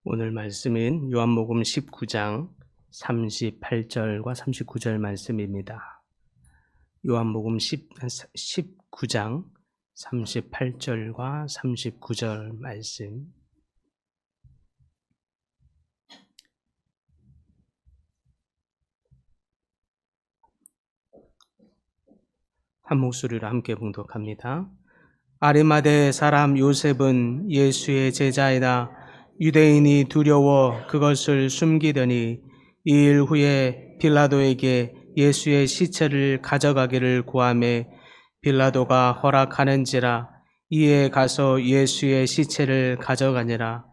오늘 말씀은 요한복음 19장 38절과 39절 말씀입니다. 요한복음 19장 38절과 39절 말씀. 한 목소리로 함께 봉독합니다. 아리마대 사람 요셉은 예수의 제자이나 유대인이 두려워 그것을 숨기더니 2일 후에 빌라도에게 예수의 시체를 가져가기를 구하매 빌라도가 허락하는지라. 이에 가서 예수의 시체를 가져가니라.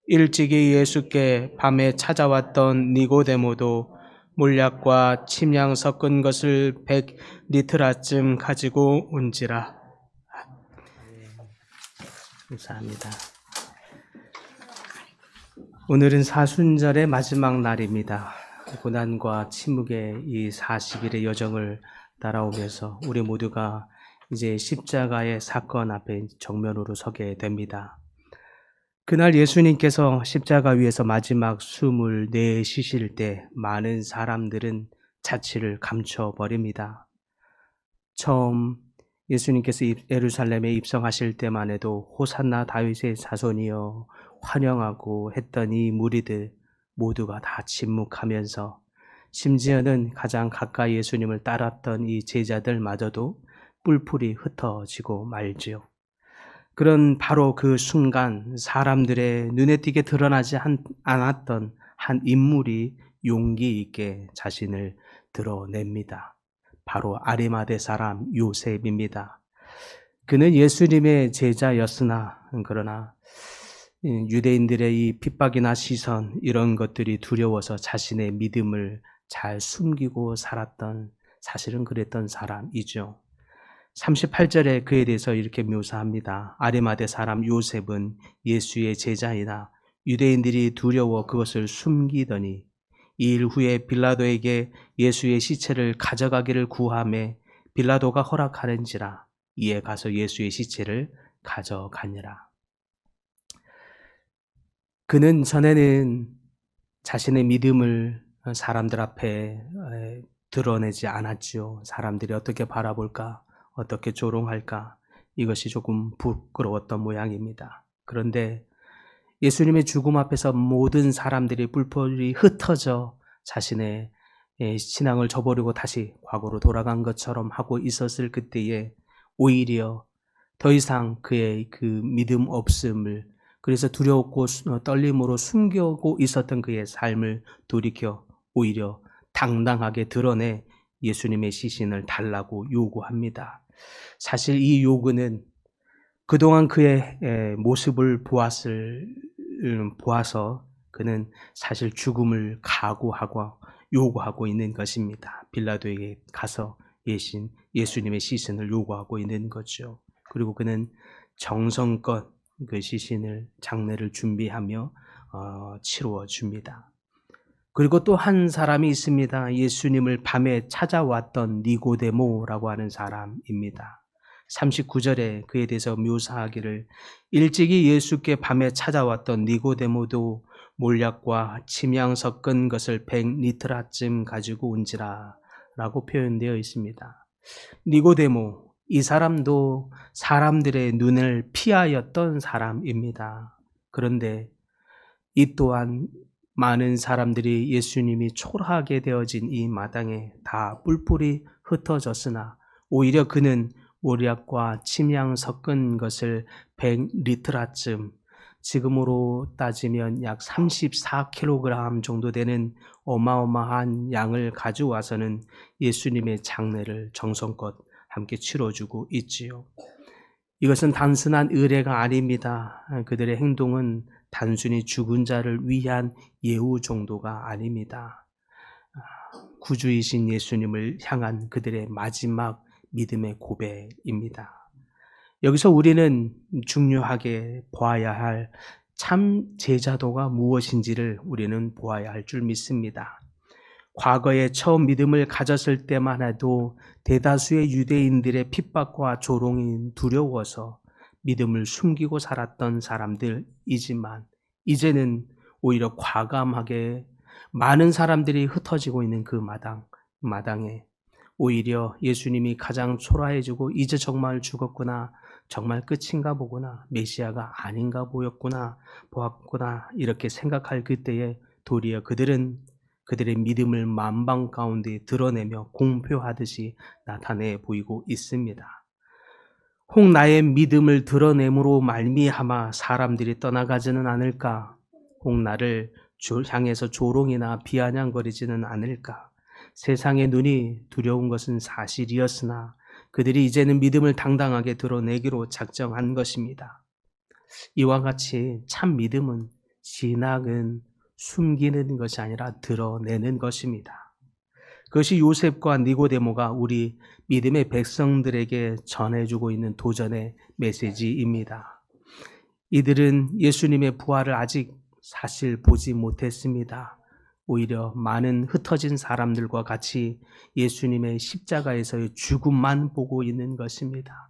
일찍이 예수께 밤에 찾아왔던 니고데모도 몰약과 침향 섞은 것을 100리트라쯤 가지고 온지라. 감사합니다. 오늘은 사순절의 마지막 날입니다. 고난과 침묵의 이 40일의 여정을 따라오면서 우리 모두가 이제 십자가의 사건 앞에 정면으로 서게 됩니다. 그날 예수님께서 십자가 위에서 마지막 숨을 내쉬실 때 많은 사람들은 자취를 감춰버립니다. 처음 예수님께서 예루살렘에 입성하실 때만 해도 호산나 다윗의 자손이여 환영하고 했던 이 무리들 모두가 다 침묵하면서 심지어는 가장 가까이 예수님을 따랐던 이 제자들마저도 뿔뿔이 흩어지고 말지요. 그런 바로 그 순간 사람들의 눈에 띄게 드러나지 않았던 한 인물이 용기 있게 자신을 드러냅니다. 바로 아리마대 사람 요셉입니다. 그는 예수님의 제자였으나 그러나 유대인들의 이 핍박이나 시선 이런 것들이 두려워서 자신의 믿음을 잘 숨기고 살았던, 사실은 그랬던 사람이죠. 38절에 그에 대해서 이렇게 묘사합니다. 아리마대 사람 요셉은 예수의 제자이나 유대인들이 두려워 그것을 숨기더니 2일 후에 빌라도에게 예수의 시체를 가져가기를 구하매 빌라도가 허락하는지라. 이에 가서 예수의 시체를 가져가니라. 그는 전에는 자신의 믿음을 사람들 앞에 드러내지 않았죠. 사람들이 어떻게 바라볼까, 어떻게 조롱할까, 이것이 조금 부끄러웠던 모양입니다. 그런데 예수님의 죽음 앞에서 모든 사람들이 뿔뿔이 흩어져 자신의 신앙을 저버리고 다시 과거로 돌아간 것처럼 하고 있었을 그때에 오히려 더 이상 그의 그 믿음 없음을, 그래서 두려웠고 떨림으로 숨기고 있었던 그의 삶을 돌이켜 오히려 당당하게 드러내 예수님의 시신을 달라고 요구합니다. 사실 이 요구는 그동안 그의 모습을 보아서 그는 사실 죽음을 각오하고 요구하고 있는 것입니다. 빌라도에게 가서 예수님의 시신을 요구하고 있는 거죠. 그리고 그는 정성껏 그 시신을 장례를 준비하며 치루어 줍니다. 그리고 또 한 사람이 있습니다. 예수님을 밤에 찾아왔던 니고데모라고 하는 사람입니다. 39절에 그에 대해서 묘사하기를 일찍이 예수께 밤에 찾아왔던 니고데모도 몰약과 침향 섞은 것을 100리트라쯤 가지고 온지라 라고 표현되어 있습니다. 니고데모, 이 사람도 사람들의 눈을 피하였던 사람입니다. 그런데 이 또한 많은 사람들이 예수님이 초라하게 되어진 이 마당에 다 뿔뿔이 흩어졌으나 오히려 그는 몰약과 침향 섞은 것을 100리트라쯤, 지금으로 따지면 약 34kg 정도 되는 어마어마한 양을 가져와서는 예수님의 장례를 정성껏 함께 치러주고 있지요. 이것은 단순한 의례가 아닙니다. 그들의 행동은 단순히 죽은 자를 위한 예우 정도가 아닙니다. 구주이신 예수님을 향한 그들의 마지막 믿음의 고백입니다. 여기서 우리는 중요하게 보아야 할 참 제자도가 무엇인지를 우리는 보아야 할 줄 믿습니다. 과거에 처음 믿음을 가졌을 때만 해도 대다수의 유대인들의 핍박과 조롱이 두려워서 믿음을 숨기고 살았던 사람들이지만 이제는 오히려 과감하게 많은 사람들이 흩어지고 있는 그 마당에 오히려 예수님이 가장 초라해지고 이제 정말 죽었구나, 정말 끝인가 보구나, 메시아가 아닌가 보았구나 이렇게 생각할 그때에 도리어 그들은 그들의 믿음을 만방 가운데 드러내며 공표하듯이 나타내 보이고 있습니다. 혹 나의 믿음을 드러냄으로 말미암아 사람들이 떠나가지는 않을까? 혹 나를 향해서 조롱이나 비아냥거리지는 않을까? 세상의 눈이 두려운 것은 사실이었으나 그들이 이제는 믿음을 당당하게 드러내기로 작정한 것입니다. 이와 같이 참 믿음은, 신앙은 숨기는 것이 아니라 드러내는 것입니다. 그것이 요셉과 니고데모가 우리 믿음의 백성들에게 전해주고 있는 도전의 메시지입니다. 이들은 예수님의 부활을 아직 사실 보지 못했습니다. 오히려 많은 흩어진 사람들과 같이 예수님의 십자가에서의 죽음만 보고 있는 것입니다.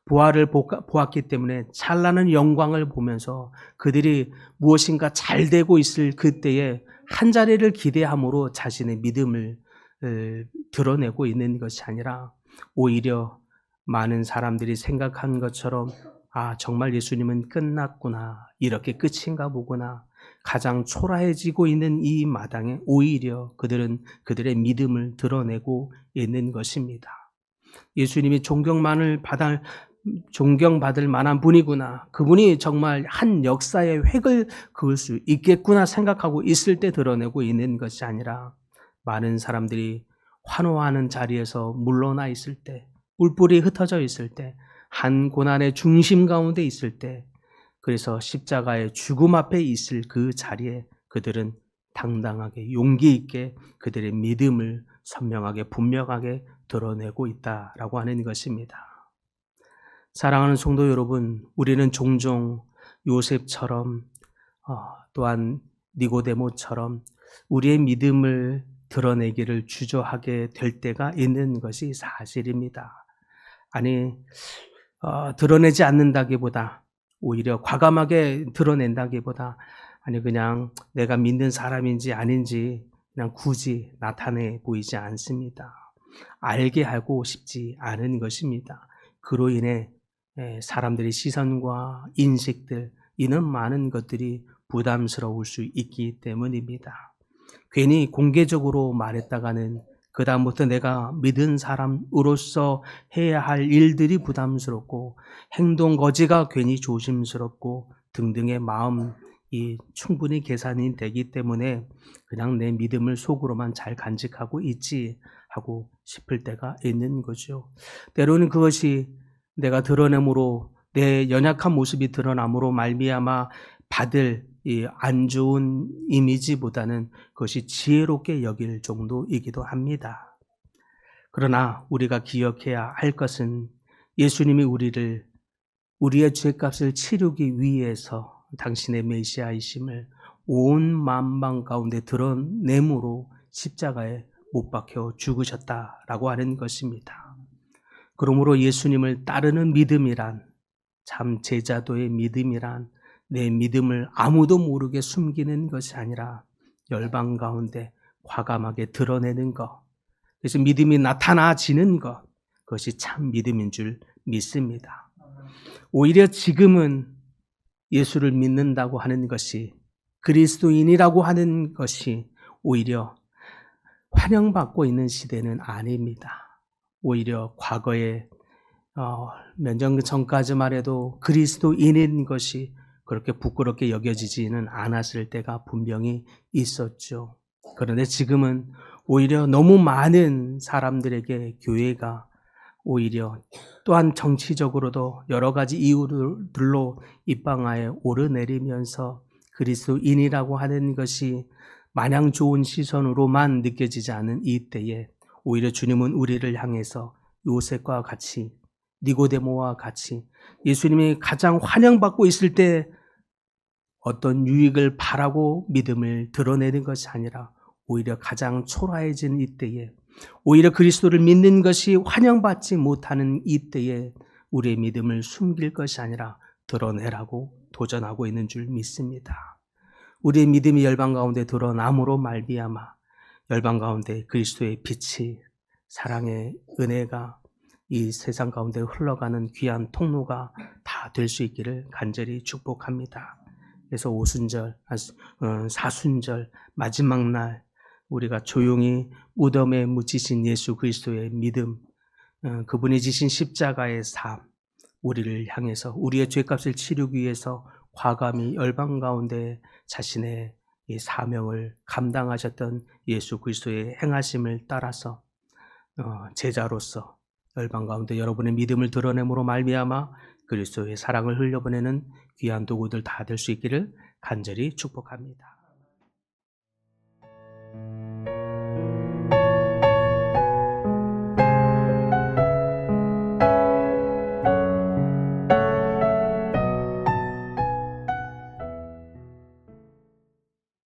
부활을 보았기 때문에 찬란한 영광을 보면서 그들이 무엇인가 잘 되고 있을 그때에 한자리를 기대함으로 자신의 믿음을 드러내고 있는 것이 아니라 오히려 많은 사람들이 생각한 것처럼 정말 예수님은 끝났구나, 이렇게 끝인가 보구나, 가장 초라해지고 있는 이 마당에 오히려 그들은 그들의 믿음을 드러내고 있는 것입니다. 예수님이 존경받을 만한 분이구나, 그분이 정말 한 역사의 획을 그을 수 있겠구나 생각하고 있을 때 드러내고 있는 것이 아니라 많은 사람들이 환호하는 자리에서 물러나 있을 때, 뿔뿔이 흩어져 있을 때, 한 고난의 중심 가운데 있을 때, 그래서 십자가의 죽음 앞에 있을 그 자리에 그들은 당당하게 용기 있게 그들의 믿음을 선명하게 분명하게 드러내고 있다라고 하는 것입니다. 사랑하는 성도 여러분, 우리는 종종 요셉처럼 또한 니고데모처럼 우리의 믿음을 드러내기를 주저하게 될 때가 있는 것이 사실입니다. 드러내지 않는다기보다, 오히려 과감하게 드러낸다기보다, 그냥 내가 믿는 사람인지 아닌지 그냥 굳이 나타내 보이지 않습니다. 알게 하고 싶지 않은 것입니다. 그로 인해 사람들의 시선과 인식들, 이는 많은 것들이 부담스러울 수 있기 때문입니다. 괜히 공개적으로 말했다가는 그 다음부터 내가 믿은 사람으로서 해야 할 일들이 부담스럽고 행동 거지가 괜히 조심스럽고 등등의 마음이 충분히 계산이 되기 때문에 그냥 내 믿음을 속으로만 잘 간직하고 있지 하고 싶을 때가 있는 거죠. 때로는 그것이 내가 드러냄으로, 내 연약한 모습이 드러남으로 말미암아 받을 이 안 좋은 이미지보다는 그것이 지혜롭게 여길 정도이기도 합니다. 그러나 우리가 기억해야 할 것은 예수님이 우리의 죄값을 치르기 위해서 당신의 메시아이심을 온 만방 가운데 드러내므로 십자가에 못 박혀 죽으셨다라고 하는 것입니다. 그러므로 예수님을 따르는 믿음이란, 참 제자도의 믿음이란 내 믿음을 아무도 모르게 숨기는 것이 아니라 열방 가운데 과감하게 드러내는 것, 그래서 믿음이 나타나지는 것, 그것이 참 믿음인 줄 믿습니다. 오히려 지금은 예수를 믿는다고 하는 것이, 그리스도인이라고 하는 것이 오히려 환영받고 있는 시대는 아닙니다. 오히려 과거에 몇 년 전까지만 해도 그리스도인인 것이 그렇게 부끄럽게 여겨지지는 않았을 때가 분명히 있었죠. 그런데 지금은 오히려 너무 많은 사람들에게 교회가 오히려 또한 정치적으로도 여러 가지 이유들로 입방아에 오르내리면서 그리스도인이라고 하는 것이 마냥 좋은 시선으로만 느껴지지 않은 이때에 오히려 주님은 우리를 향해서 요셉과 같이, 니고데모와 같이 예수님이 가장 환영받고 있을 때 어떤 유익을 바라고 믿음을 드러내는 것이 아니라 오히려 가장 초라해진 이때에, 오히려 그리스도를 믿는 것이 환영받지 못하는 이때에 우리의 믿음을 숨길 것이 아니라 드러내라고 도전하고 있는 줄 믿습니다. 우리의 믿음이 열방 가운데 드러남으로 말미암아 열방 가운데 그리스도의 빛이, 사랑의 은혜가 이 세상 가운데 흘러가는 귀한 통로가 다 될 수 있기를 간절히 축복합니다. 그래서 오순절, 사순절, 마지막 날 우리가 조용히 무덤에 묻히신 예수 그리스도의 믿음, 그분이 지신 십자가의 삶, 우리를 향해서 우리의 죄값을 치르기 위해서 과감히 열방 가운데 자신의 이 사명을 감당하셨던 예수 그리스도의 행하심을 따라서 제자로서 열방 가운데 여러분의 믿음을 드러냄으로 말미암아 그리스도의 사랑을 흘려보내는 귀한 도구들 다 될 수 있기를 간절히 축복합니다.